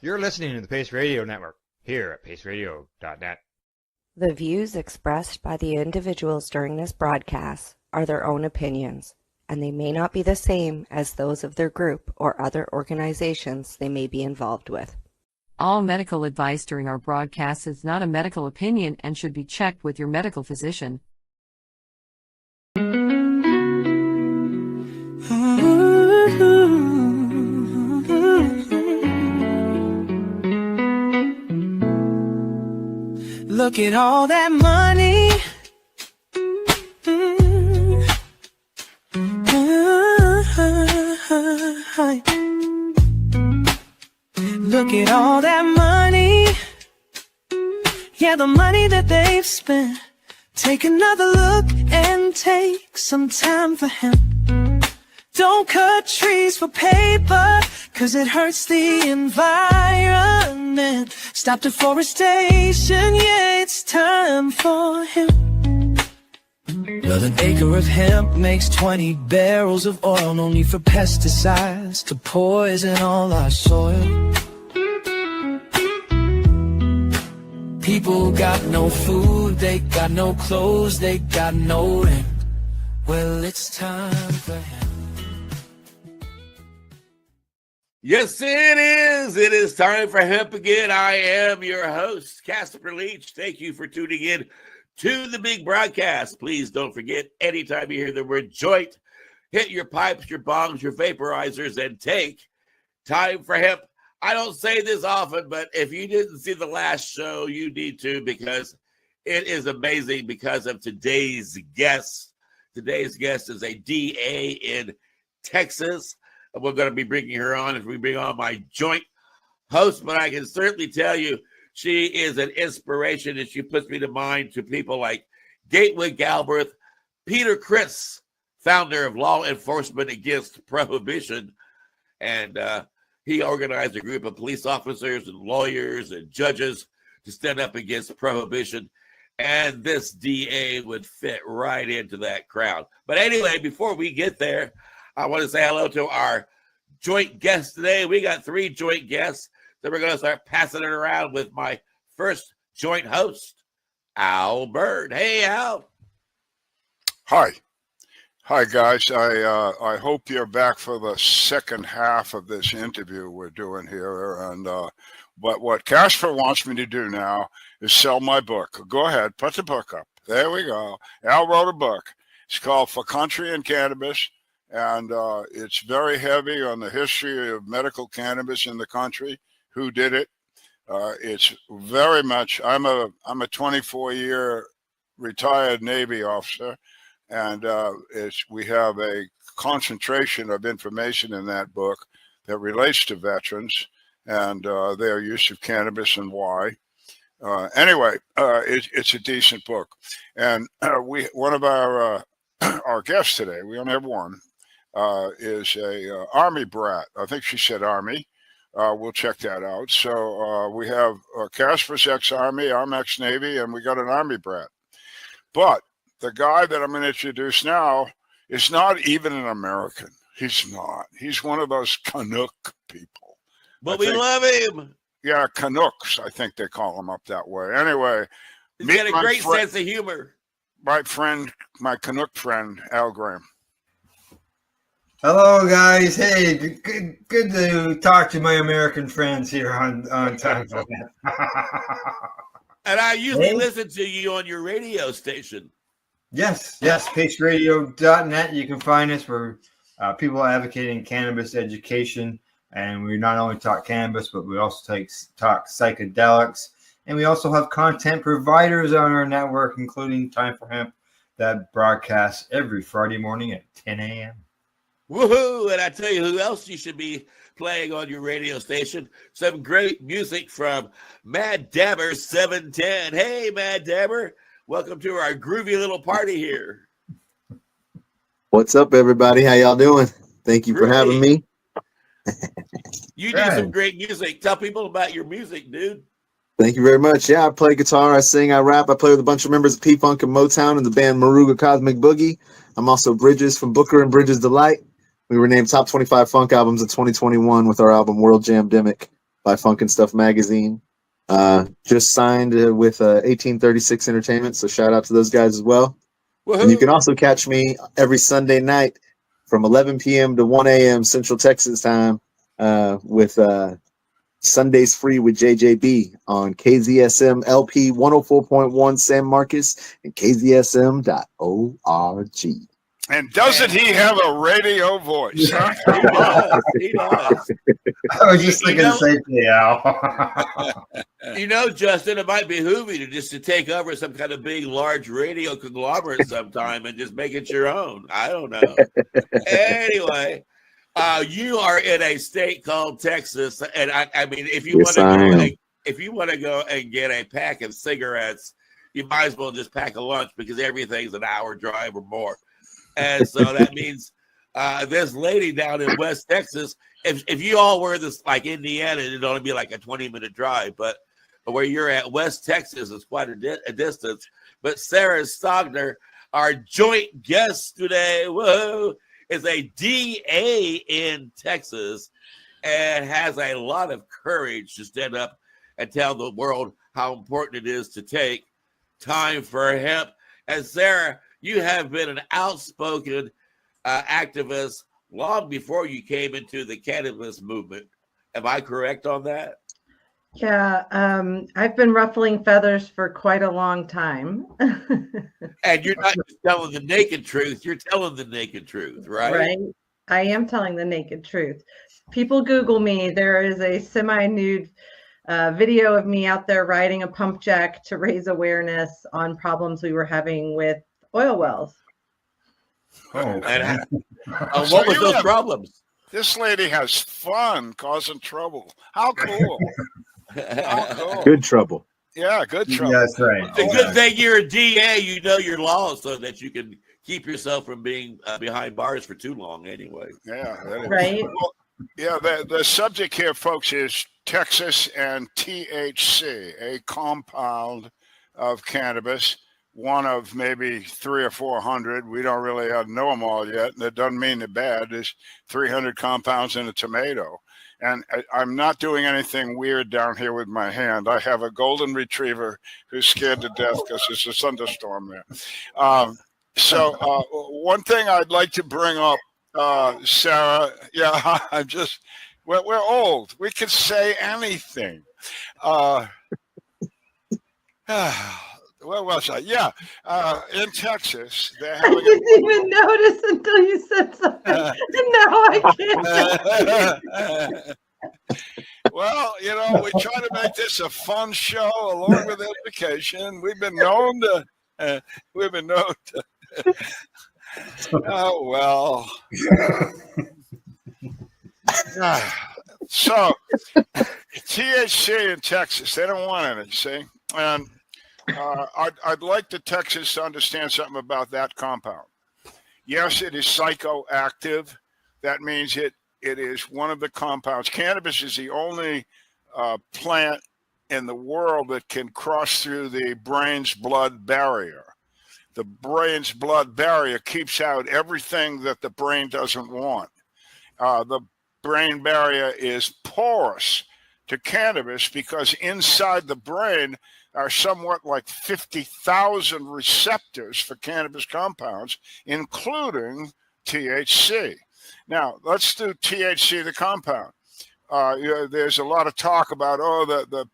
You're listening to the Pace Radio Network here at paceradio.net. The views expressed by the individuals during this broadcast are their own opinions, and they may not be the same as those of their group or other organizations they may be involved with. All medical advice during our broadcast is not a medical opinion and should be checked with your medical physician. Look at all that money. Look at all that money. Yeah, the money that they've spent. Take another look and take some time for hemp. Don't cut trees for paper, 'cause it hurts the environment. Stop deforestation, yeah, it's time for hemp. Well, an acre of hemp makes 20 barrels of oil. No need for pesticides to poison all our soil. People got no food, they got no clothes, they got no rent. Well, it's time for hemp. Yes, it is. It is time for Hemp again. I am your host, Casper Leach. Thank you for tuning in to the big broadcast. Please don't forget, anytime you hear the word joint, hit your pipes, your bongs, your vaporizers, and take time for Hemp. I don't say this often, but if you didn't see the last show, you need to, because it is amazing because of today's guest. Today's guest is a DA in Texas. We're going to be bringing her on as we bring on my joint host, but I can certainly tell you she is an inspiration, and she puts me to mind to people like Gatewood Galbraith, Peter Criss, founder of Law Enforcement Against Prohibition, and he organized a group of police officers and lawyers and judges to stand up against prohibition, and this DA would fit right into that crowd. But anyway, before we get there, I want to say hello to our joint guests today. We got 3 joint guests, so we're going to start passing it around with my first joint host, Al Bird. Hey, Al. Hi, guys. I hope you're back for the second half of this interview we're doing here. And but what Casper wants me to do now is sell my book. Go ahead, put the book up. There we go. Al wrote a book. It's called For Country and Cannabis. And it's very heavy on the history of medical cannabis in the country, who did it. It's very much, I'm a 24-year retired Navy officer, and we have a concentration of information in that book that relates to veterans and their use of cannabis and why. Anyway, it's a decent book. And one of our guests today, we only have one, is a Army brat. I think she said Army. We'll check that out. So we have Casper's ex-Army, I'm ex-Navy, and we got an Army brat. But the guy that I'm going to introduce now is not even an American. He's not. He's one of those Canuck people. But we love him. Yeah, Canucks, I think they call them up that way. Anyway. He's got a great sense of humor. My Canuck friend, Al Graham. Hello, guys. Hey, good to talk to my American friends here on Time for That. And I usually listen to you on your radio station. Yes, paceradio.net. You can find us. We're people advocating cannabis education, and we not only talk cannabis, but we also talk psychedelics, and we also have content providers on our network, including Time for Hemp, that broadcasts every Friday morning at 10 a.m. Woohoo! And I tell you who else you should be playing on your radio station. Some great music from Mad Dabber 710. Hey, Mad Dabber. Welcome to our groovy little party here. What's up, everybody? How y'all doing? Thank you for having me. You do some great music. Tell people about your music, dude. Thank you very much. Yeah, I play guitar, I sing, I rap. I play with a bunch of members of P-Funk and Motown and the band Maruga Cosmic Boogie. I'm also Bridges from Booker and Bridges Delight. We were named Top 25 Funk Albums of 2021 with our album World Jam-demic. by Funkin' Stuff Magazine. Just signed with 1836 Entertainment, so shout out to those guys as well. Woohoo. And you can also catch me every Sunday night from 11 p.m. to 1 a.m. Central Texas time with Sundays Free with JJB on KZSM LP 104.1 San Marcos and KZSM.org. And doesn't he have a radio voice? Huh? He does. I was just thinking the same thing, Al. You know, Justin, it might behoove you to take over some kind of big, large radio conglomerate sometime and just make it your own. I don't know. Anyway, you are in a state called Texas, and I mean, if you want to go and get a pack of cigarettes, you might as well just pack a lunch because everything's an hour drive or more. And so that means this lady down in West Texas, if you all were this like Indiana, it'd only be like a 20-minute drive. But where you're at, West Texas is quite a distance. But Sarah Stogner, our joint guest today, whoa, is a DA in Texas and has a lot of courage to stand up and tell the world how important it is to take time for hemp. And Sarah, you have been an outspoken activist long before you came into the cannabis movement. Am I correct on that? Yeah, I've been ruffling feathers for quite a long time. And you're not just telling the naked truth, you're telling the naked truth, right? Right. I am telling the naked truth. People Google me. There is a semi-nude video of me out there riding a pump jack to raise awareness on problems we were having with oil wells. Oh, And what was those problems? This lady has fun causing trouble. How cool. How cool. Good trouble. Yeah, good trouble. Yeah, that's right. It's a good thing you're a DA, you know your laws so that you can keep yourself from being behind bars for too long anyway. Yeah. That is. Right. Well, yeah, the subject here, folks, is Texas and THC, a compound of cannabis, one of maybe 300 or 400. We don't really know them all yet. And that doesn't mean they're bad. There's 300 compounds in a tomato. And I'm not doing anything weird down here with my hand. I have a golden retriever who's scared to death because there's a thunderstorm there. So one thing I'd like to bring up, Sarah, yeah, we're old. We can say anything. Where was I? Yeah, in Texas, they're I having didn't even notice until you said something. And now I can't. Well, you know, we try to make this a fun show along with education. We've been known to. Oh well. So THC in Texas, they don't want any. See, and I'd like the Texas to understand something about that compound. Yes, it is psychoactive. That means it is one of the compounds. Cannabis is the only plant in the world that can cross through the brain's blood barrier. The brain's blood barrier keeps out everything that the brain doesn't want. The brain barrier is porous to cannabis because inside the brain are somewhat like 50,000 receptors for cannabis compounds, including THC. Now, let's do THC, the compound. There's a lot of talk about, the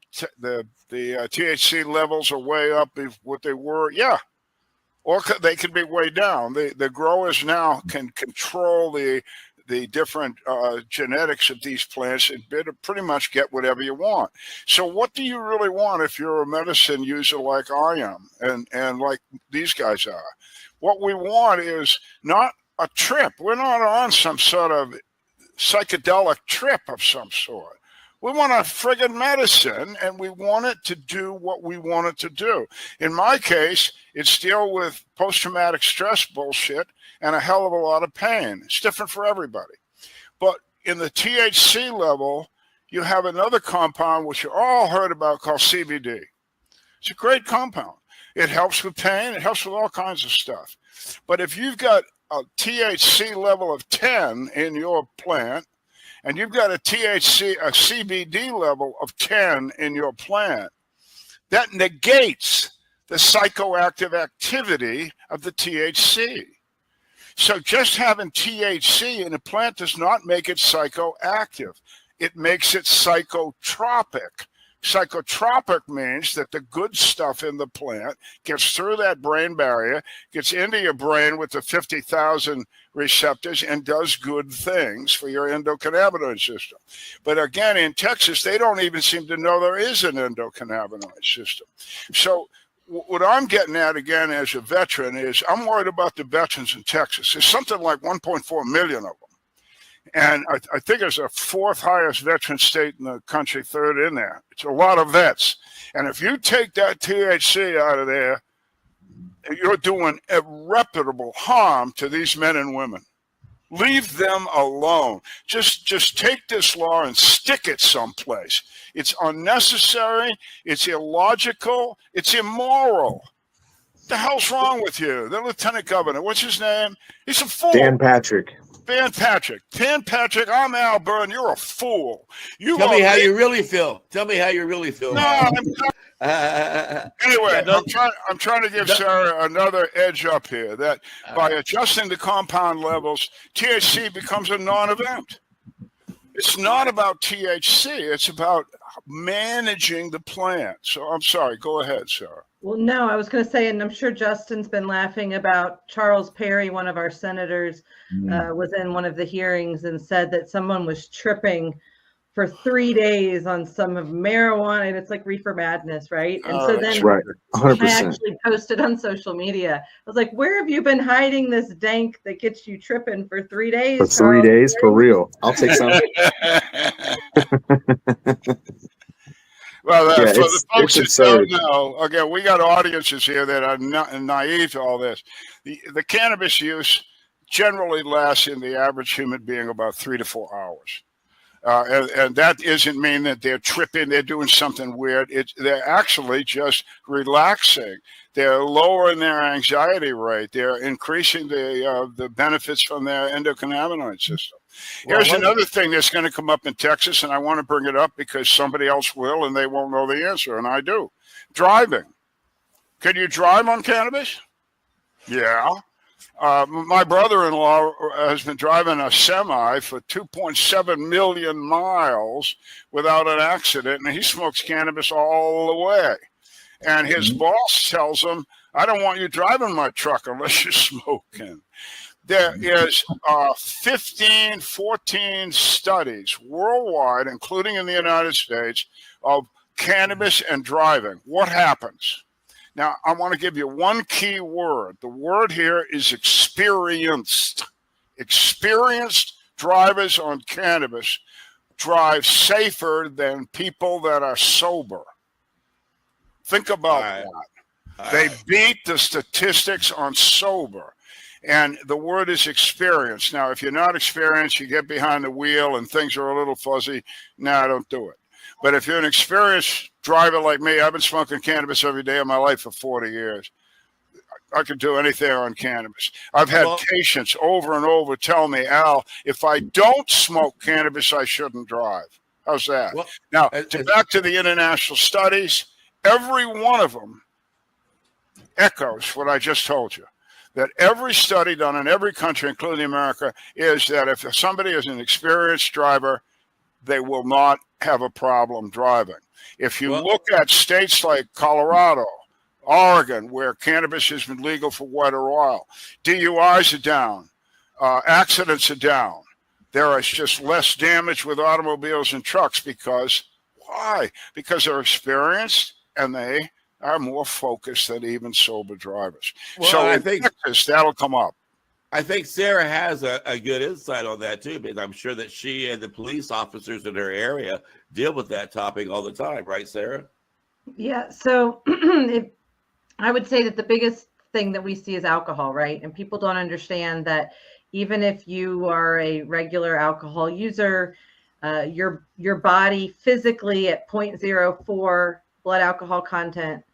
THC levels are way up with what they were. Yeah, or they can be way down. The growers now can control the different genetics of these plants and pretty much get whatever you want. So what do you really want if you're a medicine user like I am and like these guys are? What we want is not a trip. We're not on some sort of psychedelic trip of some sort. We want a friggin' medicine, and we want it to do what we want it to do. In my case, it's deal with post-traumatic stress bullshit and a hell of a lot of pain. It's different for everybody. But in the THC level, you have another compound, which you all heard about, called CBD. It's a great compound. It helps with pain. It helps with all kinds of stuff. But if you've got a THC level of 10 in your plant, and you've got a THC, a CBD level of 10 in your plant, that negates the psychoactive activity of the THC. So just having THC in a plant does not make it psychoactive. It makes it psychotropic. Psychotropic means that the good stuff in the plant gets through that brain barrier, gets into your brain with the 50,000 receptors and does good things for your endocannabinoid system. But again, in Texas, they don't even seem to know there is an endocannabinoid system. So what I'm getting at again as a veteran is I'm worried about the veterans in Texas. There's something like 1.4 million of them. And I think it's the fourth highest veteran state in the country, third in there. It's a lot of vets. And if you take that THC out of there, you're doing irreparable harm to these men and women. Leave them alone. Just take this law and stick it someplace. It's unnecessary. It's illogical. It's immoral. What the hell's wrong with you? The lieutenant governor, what's his name? He's a fool. Dan Patrick. Dan Patrick, I'm Al Byrne. You're a fool. Tell me how you really feel. Tell me how you really feel. No, anyway, I'm trying to give Sarah another edge up here, that by adjusting the compound levels, THC becomes a non-event. It's not about THC. It's about managing the plant. So I'm sorry. Go ahead, Sarah. Well, no, I was going to say, and I'm sure Justin's been laughing about Charles Perry, one of our senators, was in one of the hearings and said that someone was tripping for 3 days on some of marijuana, and it's like reefer madness, right? And so then right. 100%. I actually posted on social media. I was like, where have you been hiding this dank that gets you tripping for 3 days? For 3 days, for real. I'll take some. Well, Yeah, for the folks that absurd. don't know, again, we got audiences here that are naive to all this. The cannabis use generally lasts in the average human being about 3 to 4 hours. And that doesn't mean that they're tripping, they're doing something weird. They're actually just relaxing. They're lowering their anxiety rate. They're increasing the benefits from their endocannabinoid system. Here's another thing that's going to come up in Texas, and I want to bring it up because somebody else will, and they won't know the answer, and I do. Driving. Can you drive on cannabis? Yeah. My brother-in-law has been driving a semi for 2.7 million miles without an accident, and he smokes cannabis all the way. And his boss tells him, I don't want you driving my truck unless you're smoking. There is 14 studies worldwide, including in the United States, of cannabis and driving. What happens? Now, I want to give you one key word. The word here is experienced. Experienced drivers on cannabis drive safer than people that are sober. Think about that. They beat the statistics on sober. And the word is experience. Now, if you're not experienced, you get behind the wheel and things are a little fuzzy. No, don't do it. But if you're an experienced driver like me, I've been smoking cannabis every day of my life for 40 years. I could do anything on cannabis. I've had patients over and over tell me, Al, if I don't smoke cannabis, I shouldn't drive. How's that? Well, now, back to the international studies, every one of them echoes what I just told you. That every study done in every country, including America, is that if somebody is an experienced driver, they will not have a problem driving. If you look at states like Colorado, Oregon, where cannabis has been legal for quite a while, DUIs are down, accidents are down. There is just less damage with automobiles and trucks because, why? Because they're experienced and they are more focused than even sober drivers. Well, so I in think Texas, that'll come up. I think Sarah has a good insight on that too, because I'm sure that she and the police officers in her area deal with that topic all the time, right, Sarah? Yeah. So I would say that the biggest thing that we see is alcohol, right? And people don't understand that even if you are a regular alcohol user, your body physically at 0.04 blood alcohol content,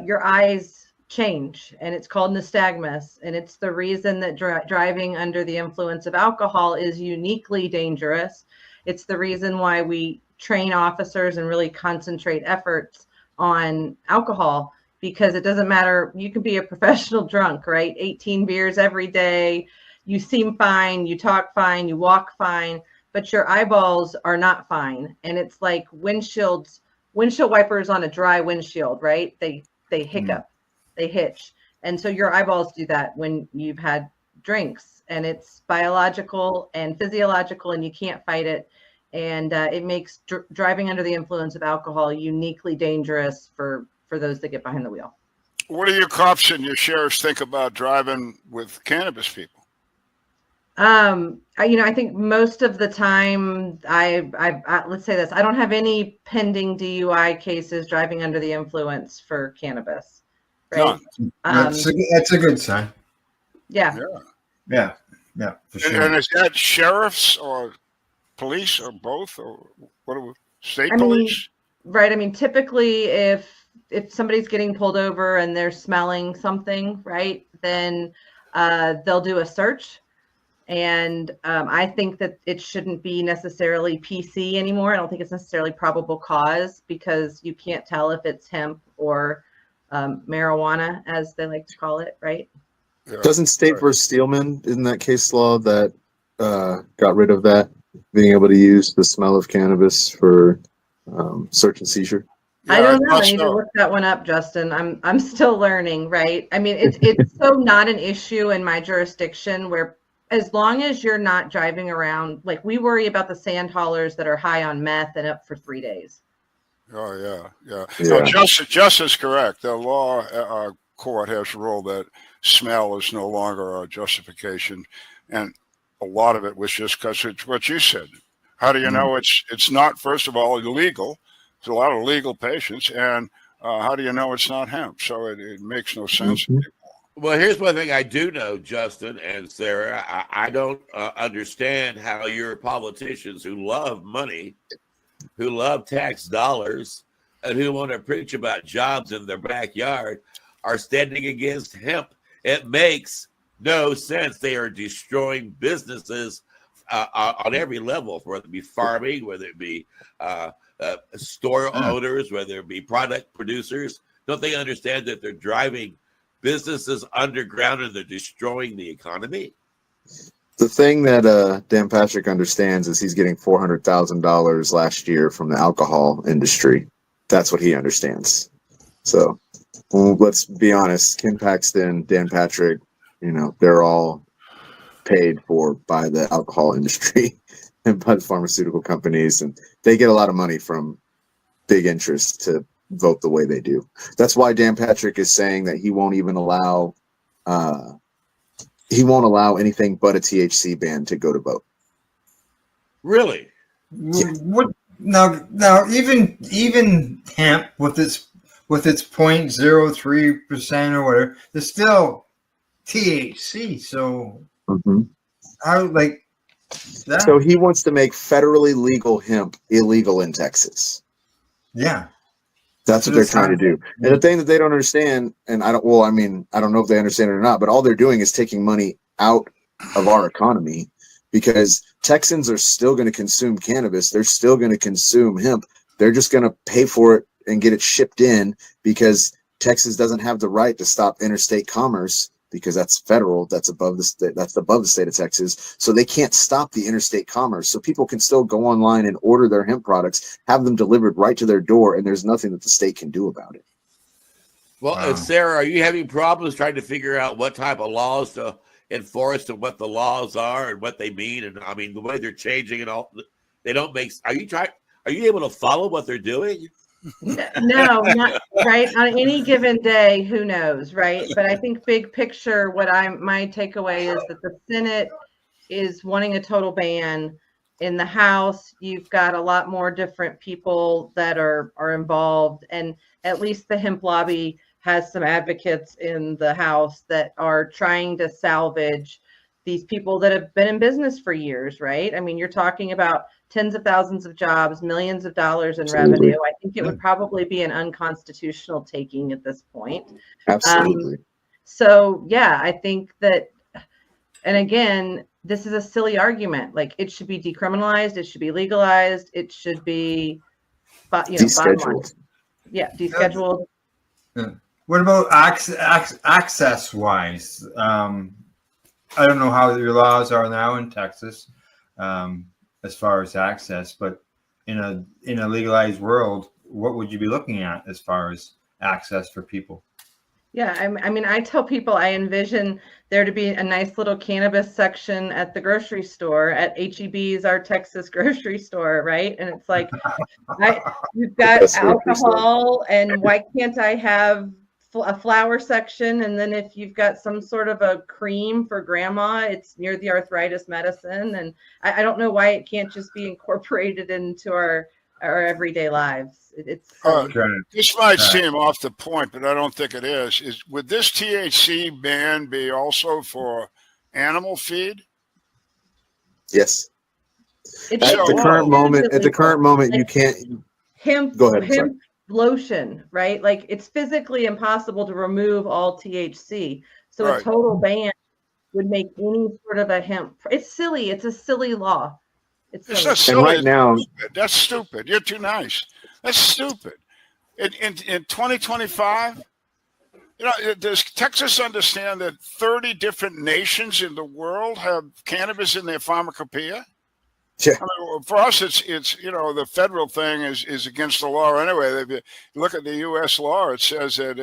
your eyes change, and it's called nystagmus, and it's the reason that driving under the influence of alcohol is uniquely dangerous. It's the reason why we train officers and really concentrate efforts on alcohol, because it doesn't matter. You can be a professional drunk, right? 18 beers every day. You seem fine, you talk fine, you walk fine, but your eyeballs are not fine. And it's like windshield wipers on a dry windshield, right? They hiccup, they hitch. And so your eyeballs do that when you've had drinks, and it's biological and physiological, and you can't fight it. And it makes driving under the influence of alcohol uniquely dangerous for those that get behind the wheel. What do your cops and your sheriffs think about driving with cannabis people? I think most of the time, I let's say this: I don't have any pending DUI cases driving under the influence for cannabis. Right? That's a good sign. Yeah. For sure. And is that sheriffs or police or both, or what? State police? Right. I mean, typically, if somebody's getting pulled over and they're smelling something, right, then they'll do a search. And I think that it shouldn't be necessarily PC anymore. I don't think it's necessarily probable cause, because you can't tell if it's hemp or marijuana, as they like to call it, right? Yeah. Doesn't State versus Steelman, isn't that case law that got rid of that, being able to use the smell of cannabis for search and seizure? Yeah, I don't know. I need to look that one up, Justin. I'm still learning, right? I mean, it's so not an issue in my jurisdiction, where as long as you're not driving around, like, we worry about the sand haulers that are high on meth and up for 3 days. Oh, yeah. No, just is correct. The law court has ruled that smell is no longer a justification. And a lot of it was just because it's what you said. How do you know it's not, first of all, illegal? There's a lot of legal patients. And how do you know it's not hemp? So it makes no sense. Well, here's one thing I do know, Justin and Sarah. I don't understand how your politicians who love money, who love tax dollars, and who want to preach about jobs in their backyard are standing against hemp. It makes no sense. They are destroying businesses on every level, whether it be farming, whether it be store owners, whether it be product producers. Don't they understand that they're driving businesses underground and they're destroying the economy? The thing that Dan Patrick understands is he's getting $400,000 last year from the alcohol industry. That's what he understands. So let's be honest, Kim Paxton, Dan Patrick, they're all paid for by the alcohol industry and by the pharmaceutical companies, and they get a lot of money from big interests to vote the way they do. That's why Dan Patrick is saying that he won't even allow anything but a THC ban to go to vote. Really? Yeah. What now even hemp with its 0.03% or whatever, there's still THC. So how like that? So he wants to make federally legal hemp illegal in Texas. Yeah. That's what they're trying to do. And the thing that they don't understand, and I don't know if they understand it or not, but all they're doing is taking money out of our economy, because Texans are still going to consume cannabis. They're still going to consume hemp. They're just going to pay for it and get it shipped in, because Texas doesn't have the right to stop interstate commerce, because that's federal. That's above the state. That's above the state of Texas. So they can't stop the interstate commerce. So people can still go online and order their hemp products, have them delivered right to their door, and there's nothing that the state can do about it. Well, Sarah, are you having problems trying to figure out what type of laws to enforce and what the laws are and what they mean? And I mean, the way they're changing and all, they don't make. Are you able to follow what they're doing? No, not right. On any given day, who knows, right? But I think big picture, my takeaway is that the Senate is wanting a total ban. In the House, you've got a lot more different people that are involved, and at least the hemp lobby has some advocates in the House that are trying to salvage these people that have been in business for years, right? I mean, you're talking about tens of thousands of jobs, millions of dollars in revenue. I think it would probably be an unconstitutional taking at this point. Absolutely. So, yeah, I think that and again, this is a silly argument. Like, it should be decriminalized, it should be legalized, it should be, bottom line. Descheduled. Yeah, descheduled. What about access wise? I don't know how your laws are now in Texas, as far as access, but in a legalized world, what would you be looking at as far as access for people? Yeah, I mean, I tell people I envision there to be a nice little cannabis section at the grocery store, at HEB's, our Texas grocery store, right? And it's like, you've got alcohol, and why can't I have a flower section? And then if you've got some sort of a cream for grandma, it's near the arthritis medicine. And I don't know why it can't just be incorporated into our everyday lives. This might seem off the point, but I don't think it is. Would this THC ban be also for animal feed? Yes. At the current moment, you can't. Hemp. Go ahead. Hemp lotion, right? Like, it's physically impossible to remove all THC. So a total ban would make any sort of a hemp. It's silly. It's a silly law. It's silly. And right now, that's stupid. You're too nice. That's stupid. In 2025, does Texas understand that 30 different nations in the world have cannabis in their pharmacopoeia? Yeah. I mean, for us, it's the federal thing is against the law anyway. If you look at the U.S. law, it says that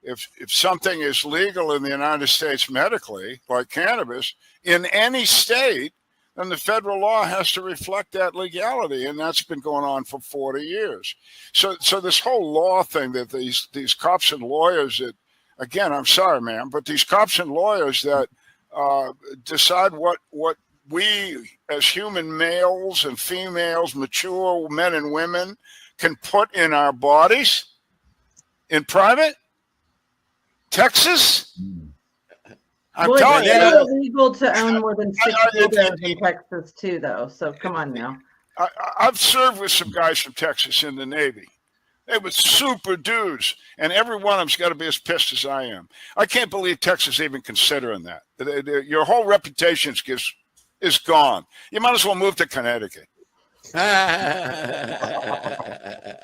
if something is legal in the United States medically, like cannabis, in any state, then the federal law has to reflect that legality, and that's been going on for 40 years. So this whole law thing that these cops and lawyers that, again, I'm sorry, ma'am, but these cops and lawyers that decide what we as human males and females, mature men and women, can put in our bodies in private, Texas. I'm telling you, it's illegal to own more than 6 photos in Texas too, though. So come on now. I've served with some guys from Texas in the Navy. They were super dudes, and every one of them's got to be as pissed as I am. I can't believe Texas even considering that. Your whole reputation is gone. You might as well move to Connecticut.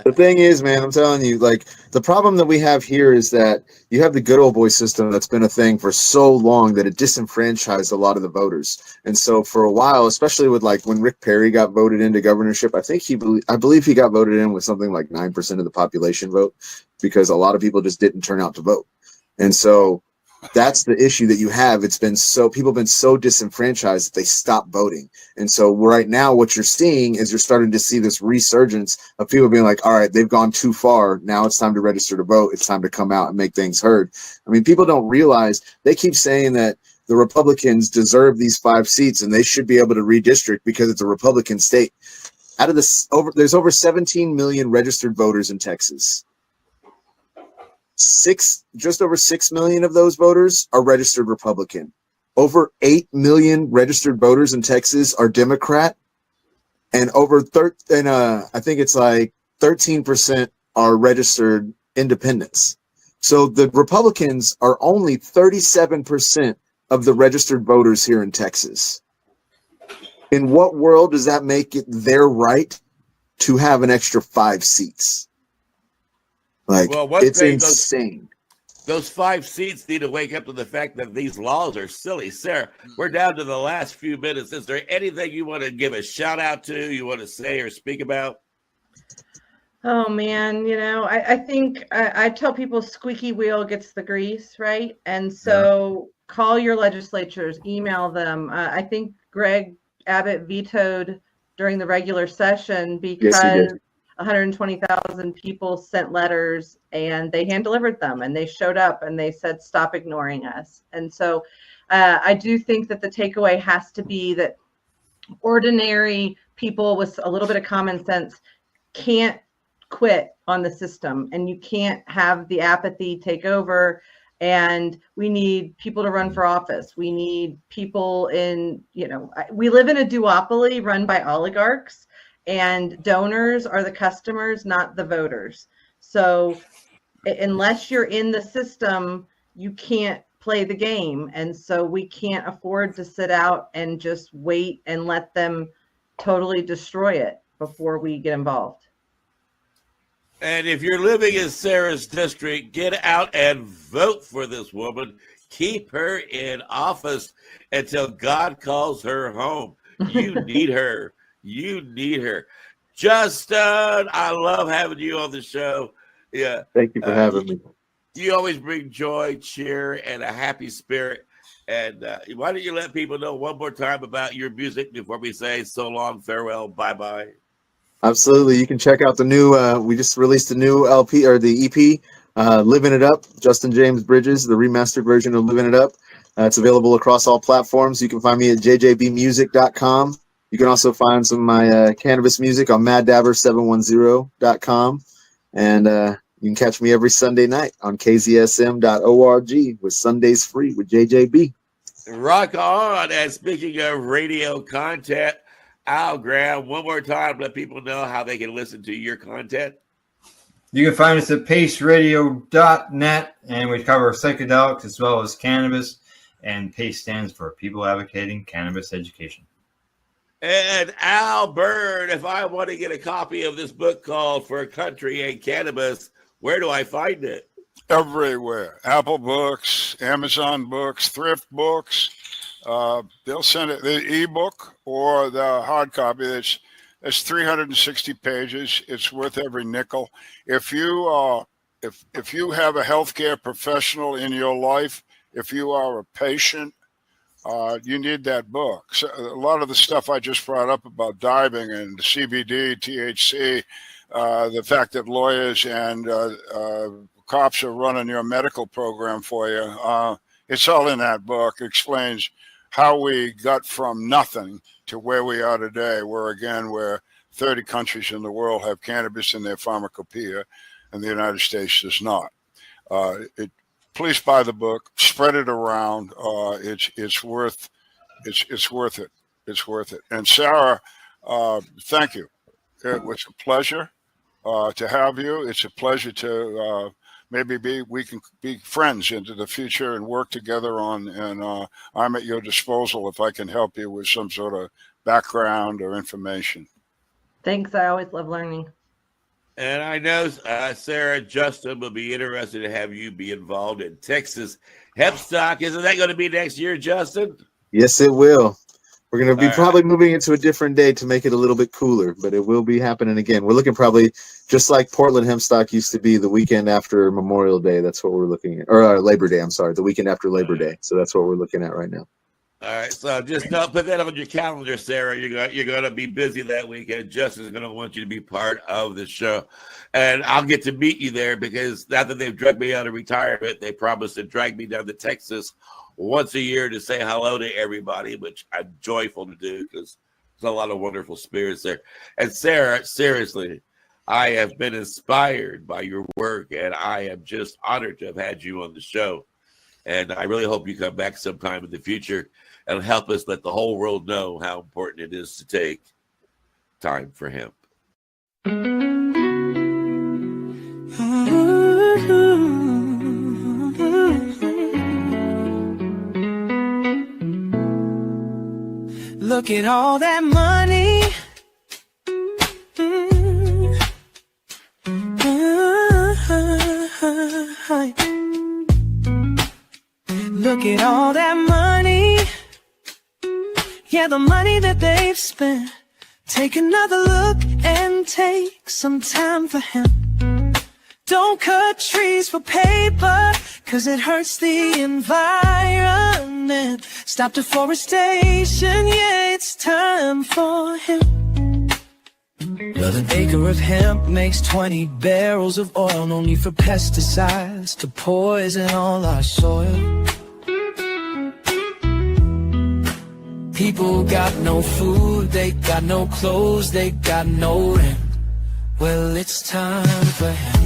The thing is, man, I'm telling you, like, the problem that we have here is that you have the good old boy system that's been a thing for so long that it disenfranchised a lot of the voters. And so for a while, especially with like when Rick Perry got voted into governorship, I believe he got voted in with something like 9% of the population vote, because a lot of people just didn't turn out to vote. And so that's the issue that you have. People have been so disenfranchised that they stop voting. And so right now what you're seeing is you're starting to see this resurgence of people being like, all right, they've gone too far. Now it's time to register to vote. It's time to come out and make things heard. I mean, people don't realize, they keep saying that the Republicans deserve these 5 seats and they should be able to redistrict because it's a Republican state. Out of this, there's over 17 million registered voters in Texas. Just over 6 million of those voters are registered Republican. Over 8 million registered voters in Texas are Democrat, and I think it's like 13% are registered independents. So the Republicans are only 37% of the registered voters here in Texas. In what world does that make it their right to have an extra 5 seats? Like, it's insane. Those 5 seats need to wake up to the fact that these laws are silly. Sarah, we're down to the last few minutes. Is there anything you want to give a shout out to, you want to say or speak about? Oh, man, I think I tell people squeaky wheel gets the grease, right? And so call your legislatures, email them. I think Greg Abbott vetoed during the regular session because 120,000 people sent letters and they hand delivered them, and they showed up and they said, stop ignoring us. And so I do think that the takeaway has to be that ordinary people with a little bit of common sense can't quit on the system, and you can't have the apathy take over. And we need people to run for office. We need people we live in a duopoly run by oligarchs, and donors are the customers, not the voters. So unless you're in the system, you can't play the game. And so we can't afford to sit out and just wait and let them totally destroy it before we get involved. And if you're living in Sarah's district, get out and vote for this woman. Keep her in office until God calls her home. You need her. You need her. Justin, I love having you on the show. Yeah. Thank you for having me. You always bring joy, cheer, and a happy spirit. And why don't you let people know one more time about your music before we say so long, farewell, bye-bye? Absolutely. You can check out the new, we just released a new LP or the EP, Living It Up, Justin James Bridges, the remastered version of Living It Up. It's available across all platforms. You can find me at jjbmusic.com. You can also find some of my cannabis music on maddabber710.com. And you can catch me every Sunday night on kzsm.org with Sundays Free with JJB. Rock on. And speaking of radio content, Al Graham, one more time, let people know how they can listen to your content. You can find us at paceradio.net, and we cover psychedelics as well as cannabis. And PACE stands for People Advocating Cannabis Education. And Al Byrne, if I want to get a copy of this book called For Country and Cannabis, where do I find it? Everywhere. Apple Books, Amazon Books, Thrift Books. They'll send it the ebook or the hard copy. It's 360 pages. It's worth every nickel. If you if you have a healthcare professional in your life, if you are a patient, you need that book. So a lot of the stuff I just brought up about diving and CBD, THC, the fact that lawyers and cops are running your medical program for you, it's all in that book. It explains how we got from nothing to where we are today, where 30 countries in the world have cannabis in their pharmacopoeia, and the United States does not. Please buy the book, spread it around. It's worth it. It's worth it. And Sarah, thank you. It was a pleasure to have you. It's a pleasure to maybe we can be friends into the future and work together on. And I'm at your disposal if I can help you with some sort of background or information. Thanks. I always love learning. And I know, Sarah, Justin will be interested to have you be involved in Texas Hemp Stock. Isn't that going to be next year, Justin? Yes, it will. We're going to be probably moving it to a different day to make it a little bit cooler, but it will be happening again. We're looking probably just like Portland Hemp Stock used to be the weekend after Memorial Day. That's what we're looking at. Or Labor Day, I'm sorry, the weekend after Labor Day. So that's what we're looking at right now. All right, so just don't put that on your calendar, Sarah. You're going to be busy that weekend. Justin's going to want you to be part of the show. And I'll get to meet you there because now that they've dragged me out of retirement, they promised to drag me down to Texas once a year to say hello to everybody, which I'm joyful to do because there's a lot of wonderful spirits there. And Sarah, seriously, I have been inspired by your work, and I am just honored to have had you on the show. And I really hope you come back sometime in the future and help us let the whole world know how important it is to take time for hemp. Look at all that money. Look at all that money. Yeah, the money that they've spent. Take another look and take some time for hemp. Don't cut trees for paper, 'cause it hurts the environment. Stop deforestation, yeah, it's time for hemp. Well, an acre of hemp makes 20 barrels of oil. No need for pesticides to poison all our soil. People got no food, they got no clothes, they got no rent. Well, it's time for hemp.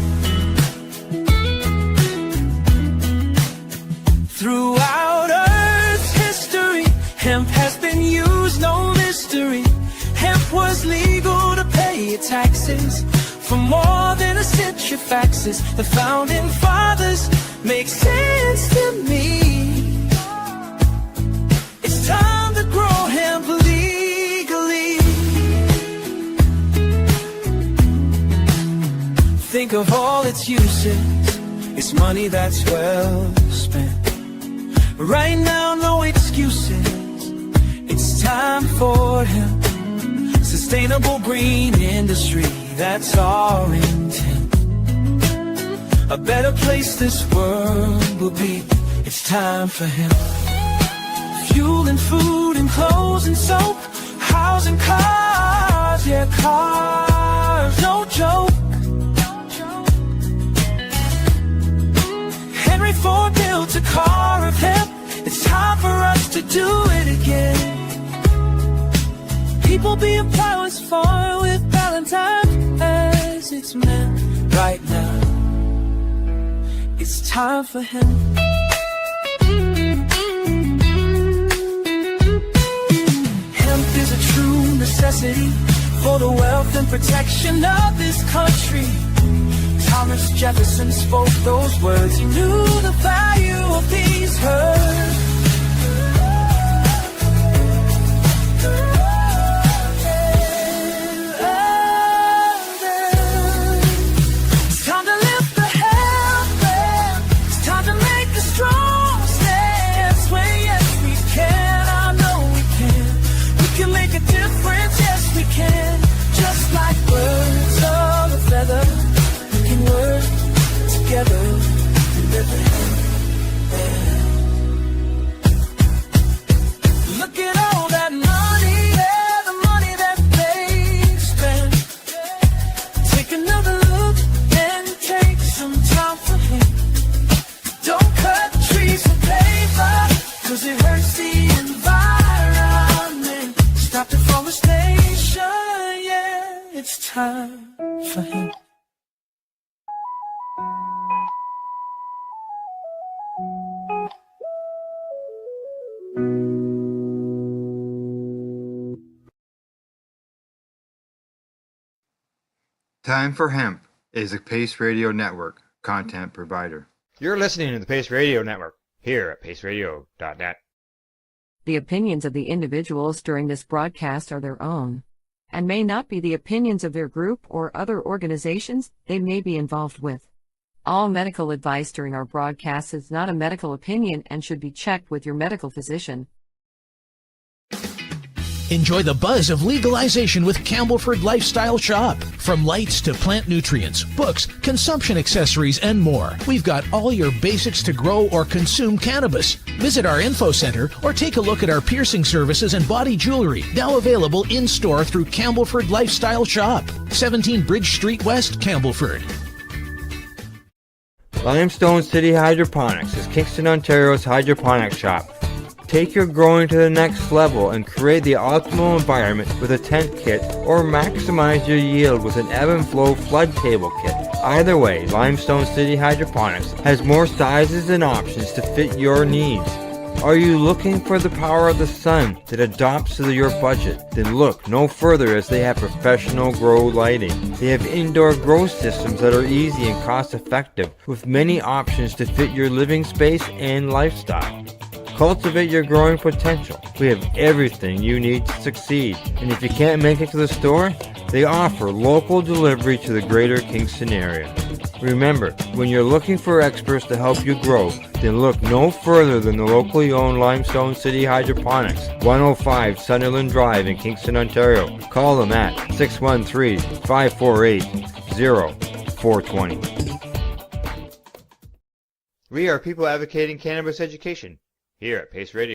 Throughout Earth's history, hemp has been used, no mystery. Hemp was legal to pay taxes for more than a century. Faxes, the founding fathers make sense to me. time to grow hemp legally. Think of all its uses, it's money that's well spent. Right now, no excuses, it's time for hemp. Sustainable green industry, that's our intent. A better place this world will be, it's time for hemp. Fuel and food and clothes and soap, housing, cars, yeah, cars, no joke. Henry Ford built a car of hemp, it's time for us to do it again. People being flowers for with Valentine as it's meant right now. It's time for him. Hemp is a true necessity for the wealth and protection of this country. Thomas Jefferson spoke those words. He knew the value of these herbs. Just like birds of a feather, we can work together to live ahead. Look at all that money, yeah, the money that they spend. Take another look and take some time for him. Don't cut trees for paper, 'cause it hurts the environment. Stop deforestation, yeah, it's time for him. Time for Hemp is a Pace Radio Network content provider. You're listening to the Pace Radio Network here at paceradio.net. The opinions of the individuals during this broadcast are their own, and may not be the opinions of their group or other organizations they may be involved with. All medical advice during our broadcast is not a medical opinion and should be checked with your medical physician. Enjoy the buzz of legalization with Campbellford Lifestyle Shop. From lights to plant nutrients, books, consumption accessories, and more, we've got all your basics to grow or consume cannabis. Visit our info center or take a look at our piercing services and body jewelry, now available in-store through Campbellford Lifestyle Shop, 17 Bridge Street West, Campbellford. Limestone City Hydroponics is Kingston, Ontario's hydroponic shop. Take your growing to the next level and create the optimal environment with a tent kit, or maximize your yield with an ebb and flow flood table kit. Either way, Limestone City Hydroponics has more sizes and options to fit your needs. Are you looking for the power of the sun that adapts to your budget? Then look no further, as they have professional grow lighting. They have indoor grow systems that are easy and cost effective, with many options to fit your living space and lifestyle. Cultivate your growing potential. We have everything you need to succeed. And if you can't make it to the store, they offer local delivery to the greater Kingston area. Remember, when you're looking for experts to help you grow, then look no further than the locally owned Limestone City Hydroponics, 105 Sunderland Drive in Kingston, Ontario. Call them at 613-548-0420. We are people advocating cannabis education here at Pace Radio.